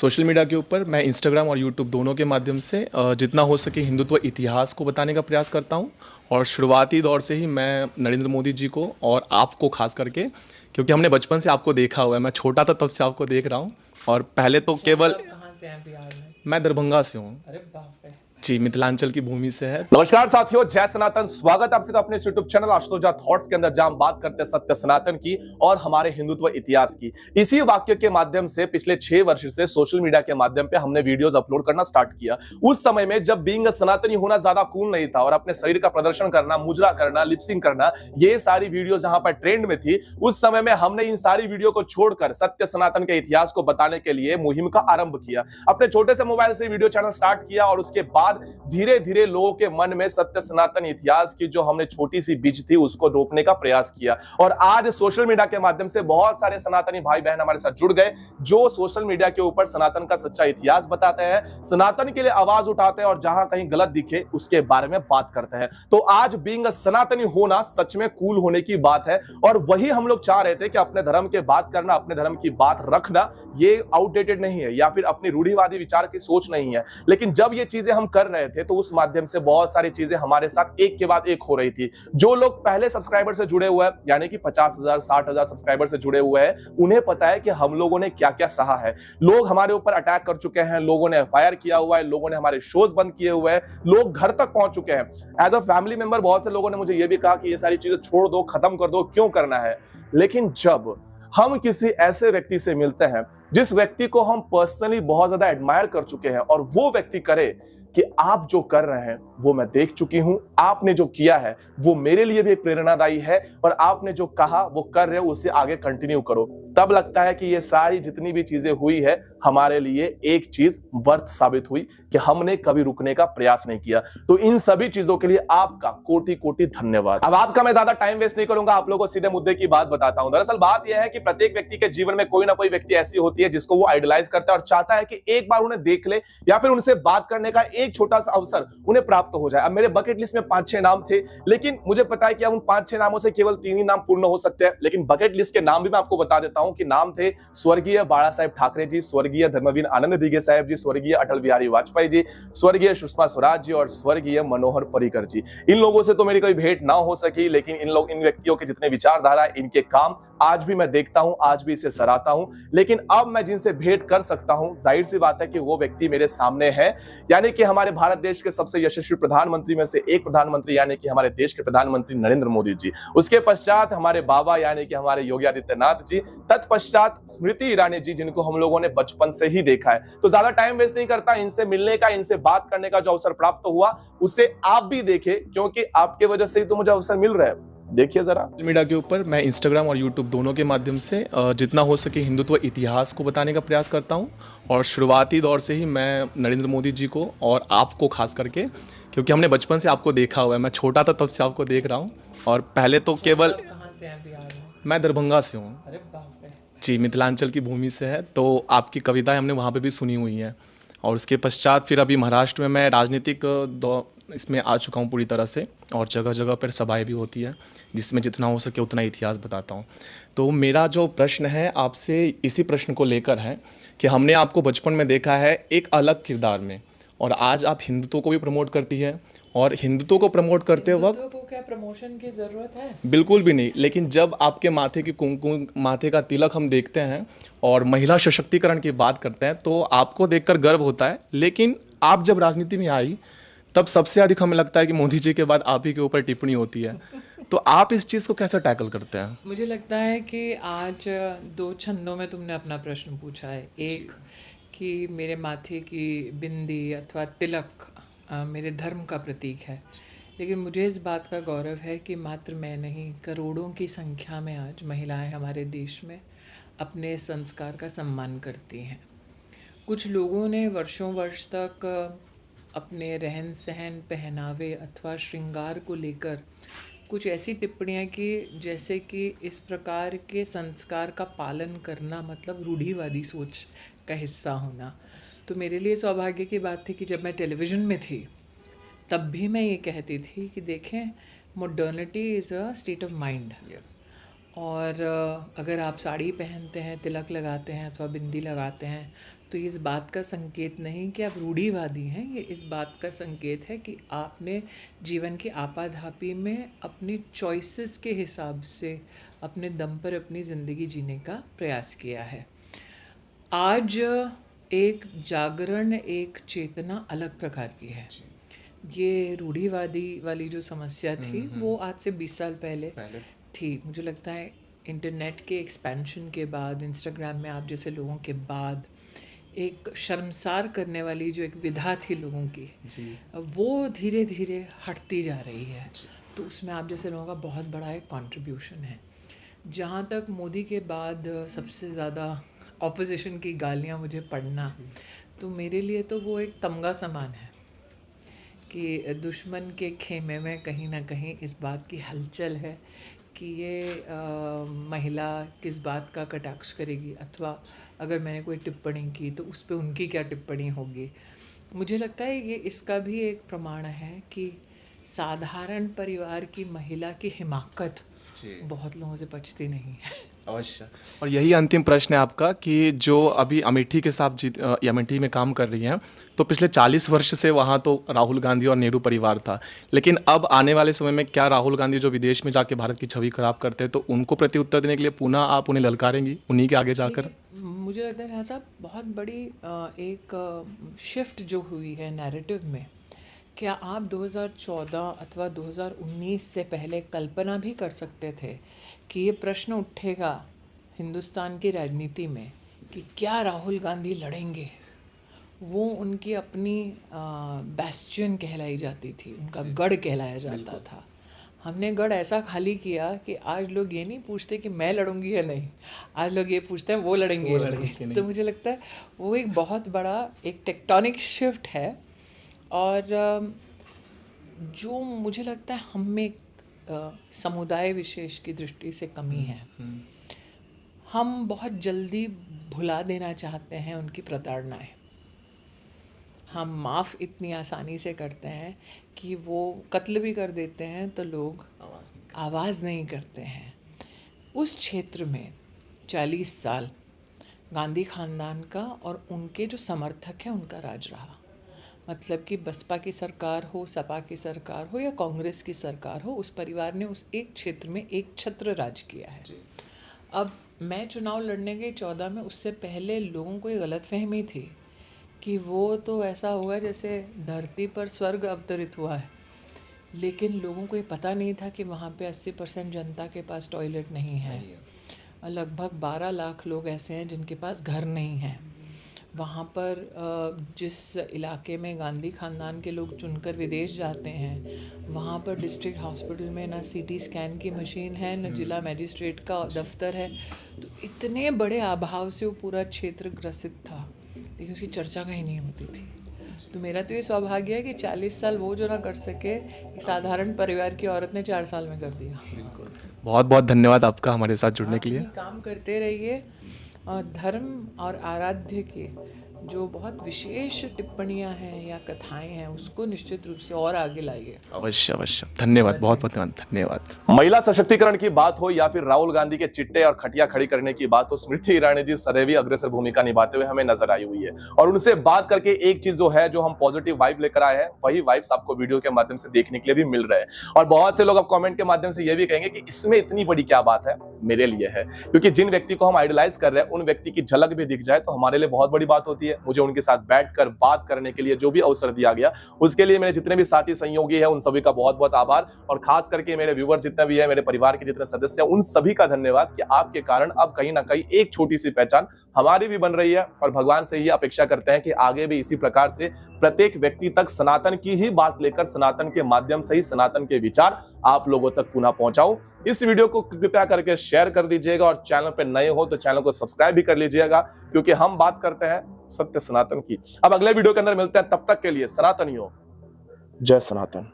Social media के ऊपर मैं इंस्टाग्राम और यूट्यूब दोनों के माध्यम से जितना हो सके हिंदुत्व इतिहास को बताने का प्रयास करता हूँ। और शुरुआती दौर से ही मैं नरेंद्र मोदी जी को और आपको खास करके, क्योंकि हमने बचपन से आपको देखा हुआ है, मैं छोटा था तब से आपको देख रहा हूँ। और पहले तो केवल कहाँ से हैं बिहार में? मैं दरभंगा से हूँ अरे बाप रे। जी, मिथिलांचल की भूमि से है। नमस्कार साथियों, जय सनातन। स्वागत है आप सबका अपने YouTube channel Ashutosh Jha thoughts के अंदर, जहां हम बात करते हैं सत्य सनातन की और हमारे हिंदुत्व इतिहास की। इसी वाक्य के माध्यम से पिछले 6 वर्ष से सोशल मीडिया के माध्यम पे हमने वीडियोस अपलोड करना स्टार्ट किया। उस समय में जब बीइंग सनातनी होना ज्यादा कूल नहीं था और अपने शरीर का प्रदर्शन करना, मुजरा करना, लिपसिंग करना, ये सारी वीडियो जहां पर ट्रेंड में थी, उस समय में हमने इन सारी वीडियो को छोड़कर सत्य सनातन के इतिहास को बताने के लिए मुहिम का आरंभ किया। अपने छोटे से मोबाइल से वीडियो चैनल स्टार्ट किया और उसके बाद धीरे धीरे लोगों के मन में सत्य सनातन इतिहास की जो हमने छोटी सी बीज थी उसको रोपने का प्रयास किया। और आज सोशल मीडिया के माध्यम से बहुत सारे सनातनी भाई बहन हमारे साथ जुड़ गए, जो सोशल मीडिया के ऊपर सनातन का सच्चा इतिहास बताते हैं, सनातन के लिए आवाज उठाते हैं और जहां कहीं गलत दिखे उसके बारे में बात करते हैं। तो आज बीइंग सनातनी होना सच में कूल होने की बात है और वही हम लोग चाह रहे थे कि अपने धर्म के बात करना, अपने धर्म की बात रखना, ये आउटडेटेड नहीं है या फिर अपनी रूढ़िवादी विचार की सोच नहीं है। लेकिन जब ये चीजें हम कर रहे थे तो उस माध्यम से बहुत सारी चीजें हमारे साथ एक के बाद एक हो रही थी। जो लोग पहले सब्सक्राइबर से जुड़े हुए हैं, यानी कि 50,000 60,000 सब्सक्राइबर से जुड़े हुए हैं, उन्हें पता है कि हम लोगों ने क्या क्या सहा है। लोग हमारे ऊपर अटैक कर चुके हैं, लोगों ने एफआईआर किया हुआ है, लोगों ने हमारे शोज बंद किए हुए हैं, लोग घर तक पहुंच चुके हैं। एज अ फैमिली मेंबर बहुत से लोगों ने मुझे यह भी कहा कि ये सारी चीजें छोड़ दो, खत्म कर दो, क्यों करना है। लेकिन जब हम किसी ऐसे व्यक्ति से मिलते हैं जिस व्यक्ति को हम पर्सनली बहुत ज्यादा एडमायर कर चुके हैं और वो व्यक्ति करे कि आप जो कर रहे हैं वो मैं देख चुकी हूं, आपने जो किया है वो मेरे लिए भी एक प्रेरणादायी है और आपने जो कहा वो कर रहे हो उसे आगे कंटिन्यू करो, तब लगता है कि ये सारी जितनी भी चीजें हुई है हमारे लिए एक चीज वर्थ साबित हुई कि हमने कभी रुकने का प्रयास नहीं किया। तो इन सभी चीजों के लिए आपका कोटि कोटि धन्यवाद। अब आपका मैं ज्यादा टाइम वेस्ट नहीं करूंगा, आप लोगों को सीधे मुद्दे की बात बताता हूं। दरअसल बात यह है कि प्रत्येक व्यक्ति के जीवन में कोई ना कोई व्यक्ति ऐसी होती है जिसको वो आइडलाइज करता है और चाहता है कि एक बार उन्हें देख ले या फिर उनसे बात करने का एक छोटा सा अवसर उन्हें प्राप्त हो जाए। अब मेरे बकेट लिस्ट में 5-6 नाम थे, लेकिन मुझे पता है कि अब उन 5-6 नामों से केवल 3 ही नाम पूर्ण हो सकते हैं। लेकिन बकेट लिस्ट के नाम भी मैं आपको बता देता हूं कि नाम थे स्वर्गीय बाला साहेब ठाकरे जी, स्वर्गीय धर्मवीर आनंद दिघे साहेब जी, स्वर्गीय अटल बिहारी वाजपेयी जी, स्वर्गीय सुषमा स्वराज जी और स्वर्गीय मनोहर पर्रिकर जी। इन लोगों से तो मेरी कोई भेंट ना हो सकी, लेकिन इन व्यक्तियों के जितने विचारधारा, इनके काम आज भी मैं देखता हूं, आज भी इसे सराहता हूं। लेकिन अब मैं जिनसे भेंट कर सकता हूं, जाहिर सी बात है कि वो व्यक्ति मेरे सामने है, यानी कि हमारे भारत देश के सबसे यशस्वी प्रधानमंत्री में से एक प्रधानमंत्री, यानी कि हमारे देश के प्रधानमंत्री नरेंद्र मोदी जी। उसके पश्चात हमारे बाबा यानी कि हमारे योगी आदित्यनाथ जी, तत्पश्चात स्मृति ईरानी जी, जिनको हम लोगों ने बचपन से ही देखा है। तो ज्यादा टाइम वेस्ट नहीं करता, इनसे मिलने का, इनसे बात करने का जो अवसर प्राप्त हुआ उसे आप भी देखें, क्योंकि आपके वजह से ही तो मुझे अवसर मिल रहा है। देखिए जरा। सोशल मीडिया के ऊपर मैं इंस्टाग्राम और यूट्यूब दोनों के माध्यम से जितना हो सके हिंदुत्व इतिहास को बताने का प्रयास करता हूँ। और शुरुआती दौर से ही मैं नरेंद्र मोदी जी को और आपको खास करके, क्योंकि हमने बचपन से आपको देखा हुआ है, मैं छोटा था तब से आपको देख रहा हूँ। और पहले तो केवल कहाँ से हैं बिहार में? मैं दरभंगा से हूँ अरे बाप रे। जी, मिथिलांचल की भूमि से है। तो आपकी कविताएं हमने वहाँ पे भी सुनी हुई हैं। और उसके पश्चात फिर अभी महाराष्ट्र में मैं राजनीतिक इसमें आ चुका हूँ पूरी तरह से, और जगह जगह पर सभाएं भी होती है जिसमें जितना हो सके उतना इतिहास बताता हूँ। तो मेरा जो प्रश्न है आपसे इसी प्रश्न को लेकर है कि हमने आपको बचपन में देखा है एक अलग किरदार में, और आज आप हिंदुत्व को भी प्रमोट करती है। और हिंदुत्व को प्रमोट करते वक्त हिंदुत्व को क्या प्रमोशन की जरूरत है? बिल्कुल भी नहीं, लेकिन जब आपके माथे की कुमकुम, माथे का तिलक हम देखते हैं और महिला सशक्तिकरण की बात करते हैं तो आपको देखकर गर्व होता है। लेकिन आप जब राजनीति में आई तब सबसे अधिक हमें लगता है कि मोदी जी के बाद आप ही के ऊपर टिप्पणी होती है। तो आप इस चीज़ को कैसे टैकल करते हैं? मुझे लगता है कि आज 2 छंदों में तुमने अपना प्रश्न पूछा है। एक कि मेरे माथे की बिंदी अथवा तिलक मेरे धर्म का प्रतीक है, लेकिन मुझे इस बात का गौरव है कि मात्र मैं नहीं, करोड़ों की संख्या में आज महिलाएं हमारे देश में अपने संस्कार का सम्मान करती हैं। कुछ लोगों ने वर्षों वर्ष तक अपने रहन सहन, पहनावे अथवा श्रृंगार को लेकर कुछ ऐसी टिप्पणियाँ की जैसे कि इस प्रकार के संस्कार का पालन करना मतलब रूढ़िवादी सोच का हिस्सा होना। तो मेरे लिए सौभाग्य की बात थी कि जब मैं टेलीविज़न में थी तब भी मैं ये कहती थी कि देखें, modernity is a state of mind. और अगर आप साड़ी पहनते हैं, तिलक लगाते हैं अथवा बिंदी लगाते हैं तो ये इस बात का संकेत नहीं कि आप रूढ़िवादी हैं, ये इस बात का संकेत है कि आपने जीवन की आपाधापी में अपनी चॉइसेस के हिसाब से अपने दम पर अपनी ज़िंदगी जीने का प्रयास किया है। आज एक जागरण, एक चेतना अलग प्रकार की है। ये रूढ़िवादी वाली जो समस्या थी वो आज से 20 साल पहले थी। मुझे लगता है इंटरनेट के एक्सपेंशन के बाद, इंस्टाग्राम में आप जैसे लोगों के बाद, एक शर्मसार करने वाली जो एक विधा थी लोगों की, वो धीरे धीरे हटती जा रही है। तो उसमें आप जैसे लोगों का बहुत बड़ा एक कंट्रीब्यूशन है। जहाँ तक मोदी के बाद सबसे ज़्यादा ऑपोजिशन की गालियाँ मुझे पढ़ना, तो मेरे लिए तो वो एक तमगा समान है कि दुश्मन के खेमे में कहीं ना कहीं इस बात की हलचल है कि ये महिला किस बात का कटाक्ष करेगी, अथवा अगर मैंने कोई टिप्पणी की तो उस पर उनकी क्या टिप्पणी होगी। मुझे लगता है ये इसका भी एक प्रमाण है कि साधारण परिवार की महिला की हिमाकत बहुत लोगों से पचती नहीं है। अवश्य। और यही अंतिम प्रश्न है आपका कि जो अभी अमेठी के साथ अमेठी में काम कर रही हैं, तो पिछले 40 वर्ष से वहाँ तो राहुल गांधी और नेहरू परिवार था, लेकिन अब आने वाले समय में क्या राहुल गांधी जो विदेश में जाके भारत की छवि खराब करते हैं, तो उनको प्रति उत्तर देने के लिए पुनः आप उन्हें ललकारेंगी उन्हीं के आगे जाकर? मुझे लगता है राजा साहब, बहुत बड़ी एक शिफ्ट जो हुई है नैरेटिव में, क्या आप 2014 अथवा 2019 से पहले कल्पना भी कर सकते थे कि ये प्रश्न उठेगा हिंदुस्तान की राजनीति में कि क्या राहुल गांधी लड़ेंगे? वो उनकी अपनी बैस्टियन कहलाई जाती थी, उनका गढ़ कहलाया जाता था। हमने गढ़ ऐसा खाली किया कि आज लोग ये नहीं पूछते कि मैं लड़ूंगी या नहीं, आज लोग ये पूछते हैं वो लड़ेंगे या नहीं। तो मुझे लगता है वो एक बहुत बड़ा एक टेक्टोनिक शिफ्ट है। और जो मुझे लगता है हम में समुदाय विशेष की दृष्टि से कमी है, हम बहुत जल्दी भुला देना चाहते हैं उनकी प्रताड़नाएं। हम माफ़ इतनी आसानी से करते हैं कि वो कत्ल भी कर देते हैं तो लोग आवाज़ नहीं करते हैं। उस क्षेत्र में 40 साल गांधी खानदान का और उनके जो समर्थक हैं उनका राज रहा। मतलब कि बसपा की सरकार हो, सपा की सरकार हो या कांग्रेस की सरकार हो, उस परिवार ने उस एक क्षेत्र में एक छत्र राज किया है। अब मैं चुनाव लड़ने गई 14 में, उससे पहले लोगों को ये गलतफहमी थी कि वो तो ऐसा होगा जैसे धरती पर स्वर्ग अवतरित हुआ है, लेकिन लोगों को ये पता नहीं था कि वहाँ पे 80% जनता के पास टॉयलेट नहीं है। लगभग 12 लाख लोग ऐसे हैं जिनके पास घर नहीं है। वहाँ पर जिस इलाके में गांधी खानदान के लोग चुनकर विदेश जाते हैं, वहाँ पर डिस्ट्रिक्ट हॉस्पिटल में ना सीटी स्कैन की मशीन है, न जिला मजिस्ट्रेट का दफ्तर है। तो इतने बड़े अभाव से वो पूरा क्षेत्र ग्रसित था, लेकिन उसकी चर्चा कहीं नहीं होती थी। तो मेरा तो ये सौभाग्य है कि 40 साल वो जो ना कर सके, एक साधारण परिवार की औरत ने 4 साल में कर दिया। बहुत बहुत धन्यवाद आपका हमारे साथ जुड़ने के लिए। काम करते रहिए और धर्म और आराध्य के जो बहुत विशेष टिप्पणियां हैं या कथाएं हैं उसको निश्चित रूप से और आगे लाइए। अवश्य अवश्य। धन्यवाद, बहुत बहुत धन्यवाद। महिला सशक्तिकरण की बात हो या फिर राहुल गांधी के चिट्टे और खटिया खड़ी करने की बात हो, स्मृति ईरानी जी सदैव ही अग्रसर भूमिका निभाते हुए हमें नजर आई हुई है। और उनसे बात करके एक चीज जो है, जो हम पॉजिटिव वाइब लेकर आए हैं, वही वाइब्स आपको वीडियो के माध्यम से देखने के लिए भी मिल रहे हैं। और बहुत से लोग अब कमेंट के माध्यम से ये भी कहेंगे कि इसमें इतनी बड़ी क्या बात है। मेरे लिए है, क्योंकि जिन व्यक्ति को हम आइडलाइज कर रहे हैं उन व्यक्ति की झलक भी दिख जाए तो हमारे लिए बहुत बड़ी बात होती है। मुझे उनके साथ बैठकर बात करने के लिए जो भी अवसर दिया गया, उसके लिए मेरे जितने भी साथी सहयोगी हैं उन सभी का बहुत बहुत आभार। और खास करके मेरे व्यूअर जितने भी है, मेरे परिवार के जितने सदस्य हैं, उन सभी का धन्यवाद कि आपके कारण अब कहीं ना कहीं एक छोटी सी पहचान हमारी भी बन रही है। और भगवान से ही अपेक्षा करते हैं कि आगे भी इसी प्रकार से प्रत्येक व्यक्ति तक सनातन की ही बात लेकर, सनातन के माध्यम से ही सनातन के विचार आप लोगों तक पुनः पहुंचाऊं। इस वीडियो को कृपया करके शेयर कर दीजिएगा और चैनल पे नए हो तो चैनल को सब्सक्राइब भी कर लीजिएगा, क्योंकि हम बात करते हैं सत्य सनातन की। अब अगले वीडियो के अंदर मिलते हैं, तब तक के लिए सनातनियों, जय सनातन।